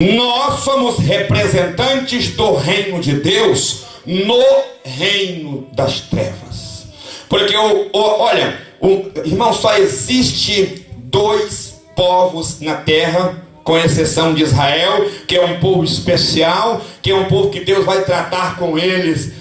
Nós somos representantes do reino de Deus no reino das trevas. Porque, irmão, só existe dois povos na terra, com exceção de Israel, que é um povo especial, que é um povo que Deus vai tratar com eles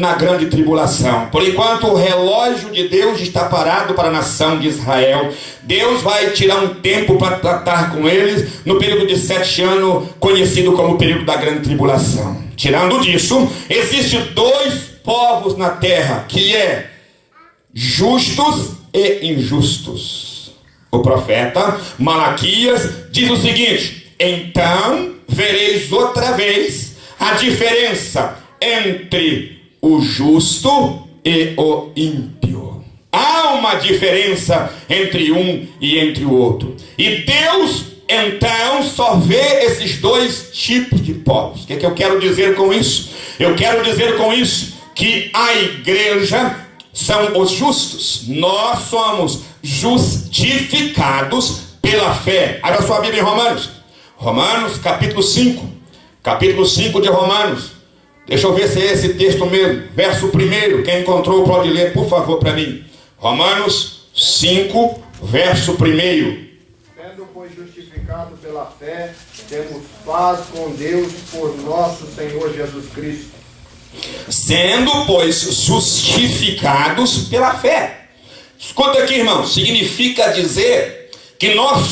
na grande tribulação. Por enquanto o relógio de Deus está parado para a nação de Israel. Deus vai tirar um tempo para tratar com eles no período de 7 anos, conhecido como o período da grande tribulação. Tirando disso, existem dois povos na terra, que é justos e injustos. O profeta Malaquias diz o seguinte: então vereis outra vez a diferença entre o justo e o ímpio. Há uma diferença entre um e entre o outro. E Deus então só vê esses dois tipos de povos. O que é que eu quero dizer com isso? Eu quero dizer com isso que a igreja são os justos. Nós somos justificados pela fé. Abra sua Bíblia em Romanos. Romanos capítulo 5. Capítulo 5 de Romanos. Deixa eu ver se é esse texto mesmo. Verso 1. Quem encontrou pode ler, por favor, para mim. Romanos 5, verso 1. Sendo, pois, justificado pela fé, temos paz com Deus por nosso Senhor Jesus Cristo. Sendo, pois, justificados pela fé. Escuta aqui, irmão. Significa dizer que nós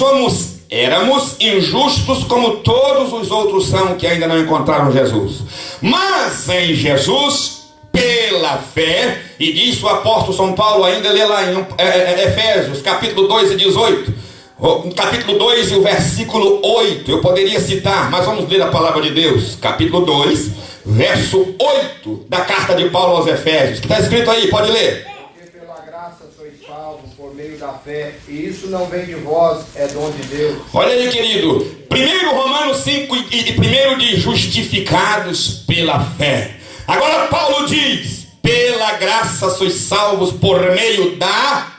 éramos injustos como todos os outros são que ainda não encontraram Jesus. Mas em Jesus, pela fé, e diz o apóstolo São Paulo, ainda lê lá em Efésios, capítulo 2 e 18. Capítulo 2 e o versículo 8. Eu poderia citar, mas vamos ler a palavra de Deus. Capítulo 2, verso 8 da carta de Paulo aos Efésios. Que está escrito aí, pode ler. Por meio da fé, e isso não vem de vós, é dom de Deus. Olha aí, querido, primeiro Romanos 5 e primeiro de justificados pela fé. Agora Paulo diz: pela graça sois salvos por meio da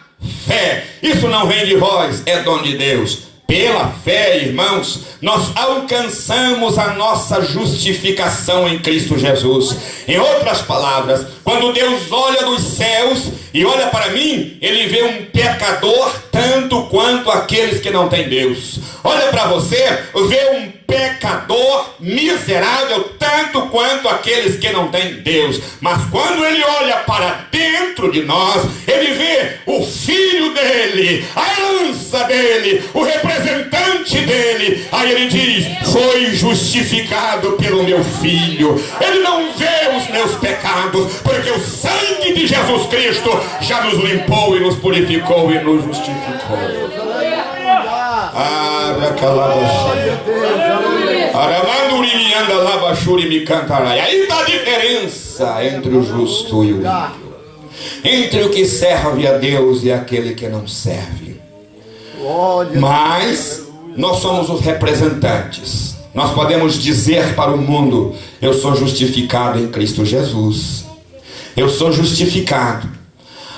fé. Isso não vem de vós, é dom de Deus. Pela fé, irmãos, nós alcançamos a nossa justificação em Cristo Jesus. Em outras palavras, quando Deus olha dos céus e olha para mim, Ele vê um pecador tanto quanto aqueles que não têm Deus. Olha para você, vê um pecador miserável tanto quanto aqueles que não têm Deus. Mas quando Ele olha para dentro de nós, Ele vê o Filho dele, a herança dele, o representante dele. Aí Ele diz: foi justificado pelo meu Filho. Ele não vê os meus pecados, porque o sangue de Jesus Cristo já nos limpou e nos purificou e nos justificou. Aí está a diferença entre o justo e o ímpio, entre o que serve a Deus e aquele que não serve. Mas nós somos os representantes. Nós podemos dizer para o mundo: eu sou justificado em Cristo Jesus. Eu sou justificado.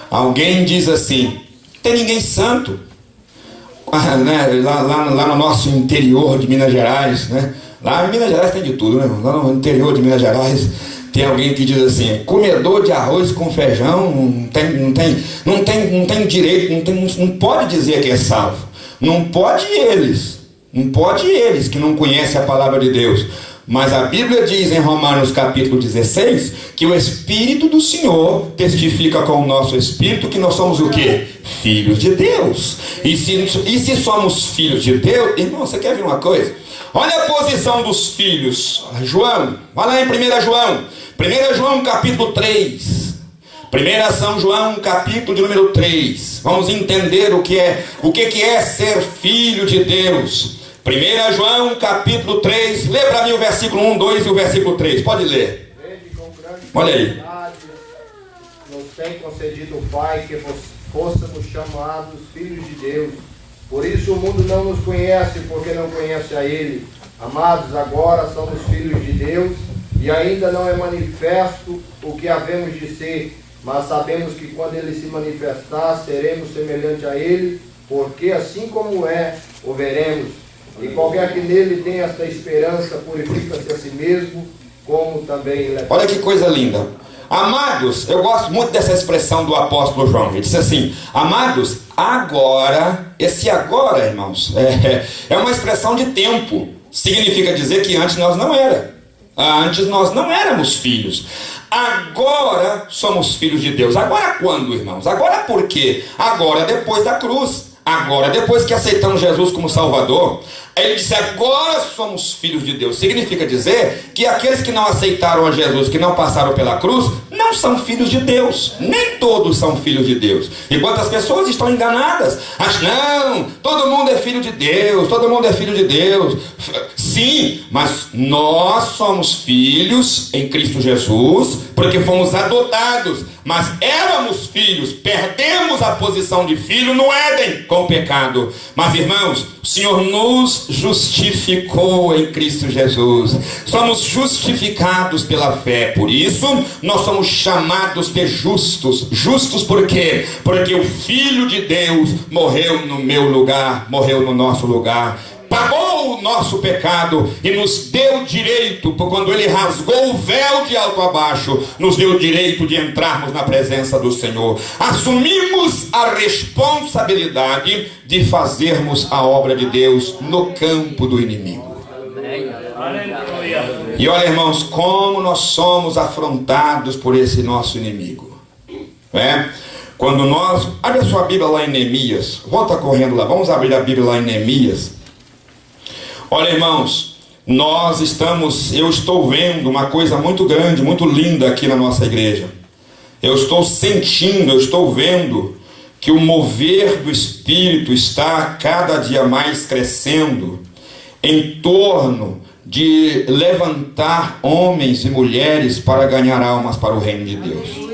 Alguém diz assim: não tem ninguém santo. Lá no nosso interior de Minas Gerais, né? Lá em Minas Gerais tem de tudo, né? Lá no interior de Minas Gerais tem alguém que diz assim: comedor de arroz com feijão não tem direito, não pode dizer que é salvo. Não pode eles que não conhecem a palavra de Deus. Mas a Bíblia diz em Romanos capítulo 16 que o Espírito do Senhor testifica com o nosso Espírito que nós somos o quê? Filhos de Deus. E se somos filhos de Deus, irmão, você quer ver uma coisa? Olha a posição dos filhos. João, vai lá em 1 João. 1 João capítulo 3. 1 São João capítulo de número 3. Vamos entender o que é ser filho de Deus. 1 João capítulo 3, lê para mim o versículo 1, 2 e o versículo 3, pode ler. Olha aí. Nos tem concedido o Pai que fôssemos chamados filhos de Deus. Por isso o mundo não nos conhece, porque não conhece a Ele. Amados, agora somos filhos de Deus, e ainda não é manifesto o que havemos de ser, mas sabemos que quando Ele se manifestar, seremos semelhante a Ele, porque assim como é, o veremos. E qualquer que nele tem esta esperança purifica-se a si mesmo, como também ele é. Olha que coisa linda. Amados, eu gosto muito dessa expressão do apóstolo João. Ele disse assim: amados, agora. Esse agora, irmãos, é uma expressão de tempo. Significa dizer que antes nós não era. Antes nós não éramos filhos. Agora somos filhos de Deus. Agora quando, irmãos? Agora por quê? Agora depois da cruz. Agora, depois que aceitamos Jesus como Salvador, ele disse: agora somos filhos de Deus. Significa dizer que aqueles que não aceitaram a Jesus, que não passaram pela cruz, não são filhos de Deus. Nem todos são filhos de Deus. E quantas pessoas estão enganadas? Acham, não, todo mundo é filho de Deus, todo mundo é filho de Deus. Sim, mas nós somos filhos em Cristo Jesus, porque fomos adotados. Mas éramos filhos, perdemos a posição de filho no Éden com o pecado. Mas, irmãos, o Senhor nos justificou em Cristo Jesus. Somos justificados pela fé. Por isso, nós somos chamados de justos. Justos por quê? Porque o Filho de Deus morreu no meu lugar, morreu no nosso lugar. Pagou o nosso pecado e nos deu direito, quando ele rasgou o véu de alto a baixo, nos deu o direito de entrarmos na presença do Senhor. Assumimos a responsabilidade de fazermos a obra de Deus no campo do inimigo. E olha, irmãos, como nós somos afrontados por esse nosso inimigo. Quando nós... Abre a sua Bíblia lá em Neemias. Volta correndo lá, vamos abrir a Bíblia lá em Neemias. Olha, irmãos, eu estou vendo uma coisa muito grande, muito linda aqui na nossa igreja. Eu estou sentindo, eu estou vendo que o mover do Espírito está cada dia mais crescendo em torno de levantar homens e mulheres para ganhar almas para o reino de Deus.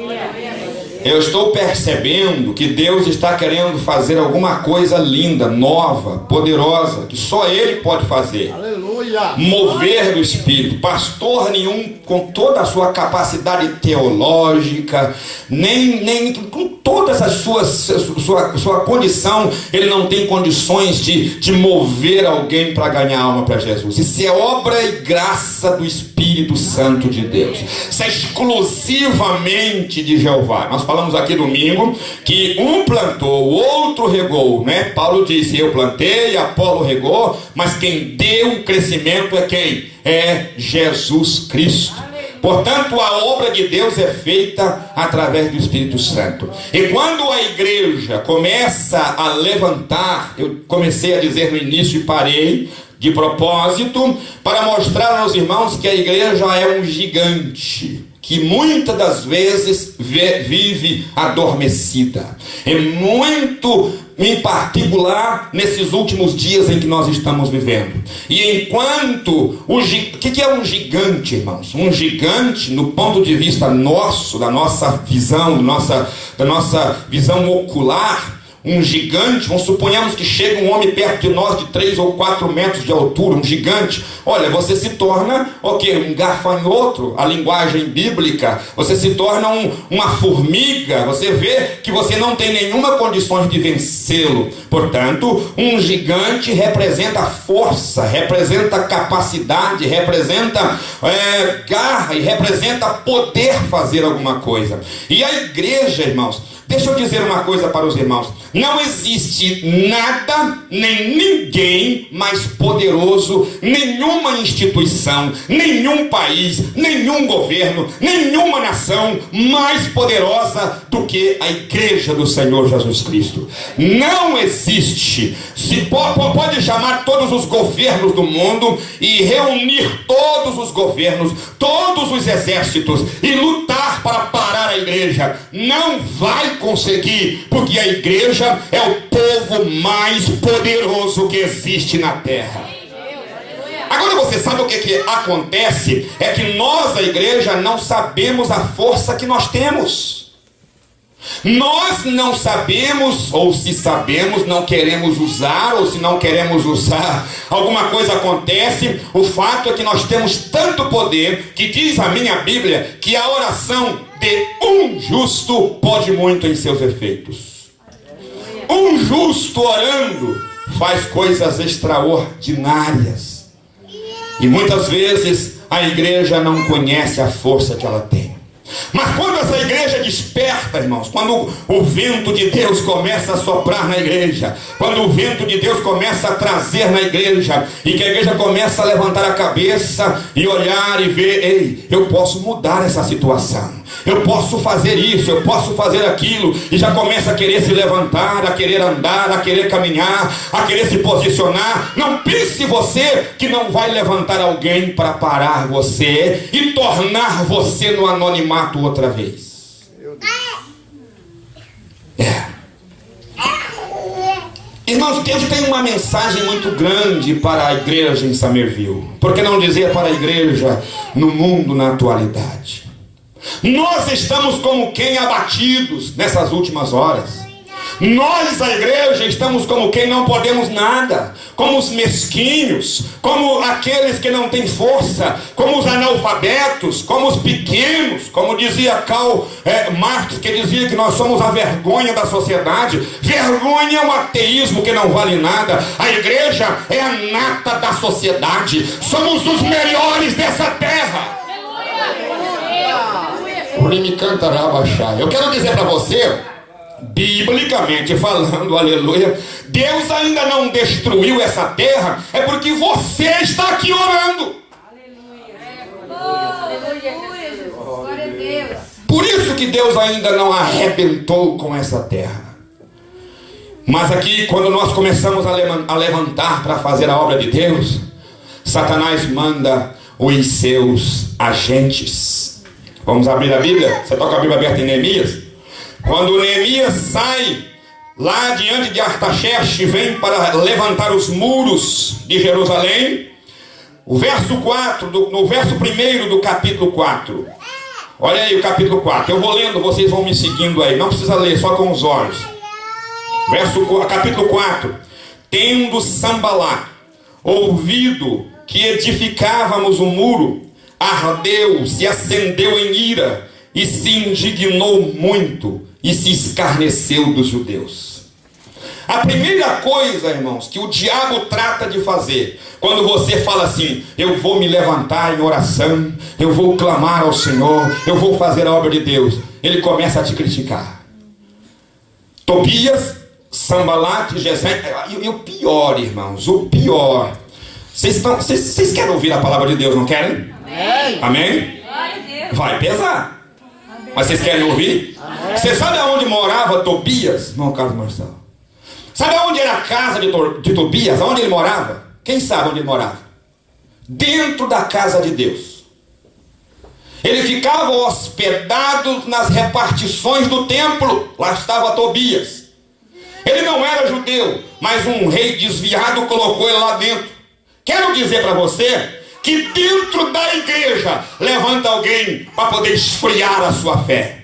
Eu estou percebendo que Deus está querendo fazer alguma coisa linda, nova, poderosa, que só Ele pode fazer. Aleluia. Mover do Espírito. Pastor nenhum, com toda a sua capacidade teológica, nem com toda essa sua condição, ele não tem condições de mover alguém para ganhar alma para Jesus. Isso é obra e graça do Espírito Santo de Deus. Isso é exclusivamente de Jeová. Nós falamos aqui domingo que um plantou, o outro regou, né? Paulo disse: eu plantei, Apolo regou, mas quem deu o crescimento é quem? É Jesus Cristo. Portanto, a obra de Deus é feita através do Espírito Santo. E quando a igreja começa a levantar, eu comecei a dizer no início e parei de propósito, para mostrar aos irmãos que a igreja é um gigante, que muitas das vezes vive adormecida. É muito, em particular, nesses últimos dias em que nós estamos vivendo. E enquanto... O que é um gigante, irmãos? Um gigante, no ponto de vista nosso, da nossa visão, da nossa visão ocular, um gigante, suponhamos que chega um homem perto de nós de 3 ou 4 metros de altura, um gigante. Olha, você se torna, um gafanhoto, a linguagem bíblica. Você se torna uma formiga. Você vê que você não tem nenhuma condição de vencê-lo. Portanto, um gigante representa força, representa capacidade, representa garra e representa poder fazer alguma coisa. E a igreja, irmãos, deixa eu dizer uma coisa para os irmãos: não existe nada, nem ninguém mais poderoso, nenhuma instituição, nenhum país, nenhum governo, nenhuma nação mais poderosa do que a igreja do Senhor Jesus Cristo. Não existe. Se pode chamar todos os governos do mundo e reunir todos os governos, todos os exércitos e lutar para parar a igreja. Não vai conseguir, porque a igreja é o povo mais poderoso que existe na terra. Agora você sabe o que acontece? É que nós, a igreja, não sabemos a força que nós temos. Nós não sabemos, ou se sabemos, não queremos usar, ou se não queremos usar, alguma coisa acontece. O fato é que nós temos tanto poder, que diz a minha Bíblia, que a oração de um justo pode muito em seus efeitos. Um justo orando faz coisas extraordinárias. E muitas vezes a igreja não conhece a força que ela tem. Mas quando essa igreja desperta, irmãos, quando o vento de Deus começa a soprar na igreja, quando o vento de Deus começa a trazer na igreja, e que a igreja começa a levantar a cabeça e olhar e ver, ei, eu posso mudar essa situação, eu posso fazer isso, eu posso fazer aquilo, e já começa a querer se levantar, a querer andar, a querer caminhar, a querer se posicionar. Não pense você que não vai levantar alguém para parar você e tornar você no anonimato outra vez. Irmãos, Deus tem uma mensagem muito grande para a igreja em Summerville. Por que não dizer para a igreja no mundo na atualidade? Nós estamos como quem abatidos nessas últimas horas. Nós, a igreja, estamos como quem não podemos nada, como os mesquinhos, como aqueles que não têm força, como os analfabetos, como os pequenos, como dizia Karl Marx, que dizia que nós somos a vergonha da sociedade. Vergonha é um ateísmo que não vale nada. A igreja é a nata da sociedade, somos os melhores dessa terra. Eu quero dizer para você, biblicamente falando, aleluia, Deus ainda não destruiu essa terra, é porque você está aqui orando. Por isso que Deus ainda não arrebentou com essa terra. Mas aqui, quando nós começamos a levantar para fazer a obra de Deus, Satanás manda os seus agentes. Vamos abrir a Bíblia? Você toca a Bíblia aberta em Neemias? Quando Neemias sai lá diante de Artaxerxes, vem para levantar os muros de Jerusalém, o verso 4, no verso 1 do capítulo 4. Olha aí o capítulo 4. Eu vou lendo, vocês vão me seguindo aí. Não precisa ler, só com os olhos. Capítulo 4. Tendo Sambalá ouvido que edificávamos o muro, ardeu, se acendeu em ira e se indignou muito e se escarneceu dos judeus. A primeira coisa, irmãos, que o diabo trata de fazer, quando você fala assim, eu vou me levantar em oração, eu vou clamar ao Senhor, eu vou fazer a obra de Deus, ele começa a te criticar. Tobias, Sambalat, Gesem, e o pior, irmãos, o pior. Vocês querem ouvir a palavra de Deus, não querem? Amém? Amém? Vai pesar. Mas vocês querem ouvir? Você sabe aonde morava Tobias? Não, Carlos Marcelo. Sabe aonde era a casa de Tobias? Aonde ele morava? Quem sabe onde ele morava? Dentro da casa de Deus. Ele ficava hospedado nas repartições do templo. Lá estava Tobias. Ele não era judeu, mas um rei desviado colocou ele lá dentro. Quero dizer para você que dentro da igreja levanta alguém para poder esfriar a sua fé.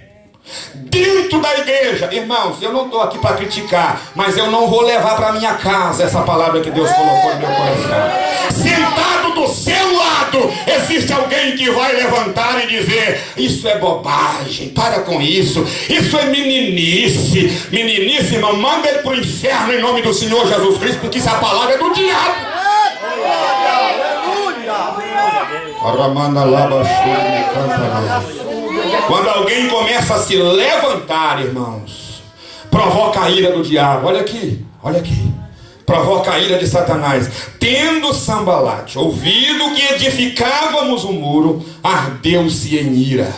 Dentro da igreja, irmãos, eu não estou aqui para criticar, mas eu não vou levar para minha casa essa palavra que Deus colocou no meu coração. Sentado do seu lado existe alguém que vai levantar e dizer, isso é bobagem, para com isso, isso é meninice. Meninice, irmão, manda ele para o inferno em nome do Senhor Jesus Cristo, porque essa palavra é do diabo. Quando alguém começa a se levantar, irmãos, provoca a ira do diabo. Olha aqui, olha aqui. Provoca a ira de Satanás. Tendo Sambalat ouvido que edificávamos o muro, ardeu-se em ira.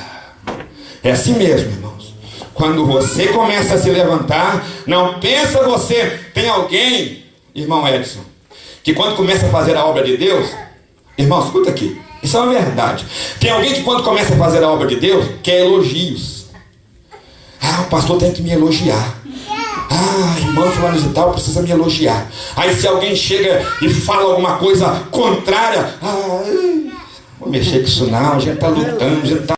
É assim mesmo, irmãos. Quando você começa a se levantar, não pensa você. Tem alguém, irmão Edson, que quando começa a fazer a obra de Deus, irmão, escuta aqui, isso é uma verdade. Tem alguém que quando começa a fazer a obra de Deus, quer elogios. Ah, o pastor tem que me elogiar. Ah, irmão fulano de tal precisa me elogiar. Aí se alguém chega e fala alguma coisa contrária, vou mexer com isso não, a gente está lutando, a gente está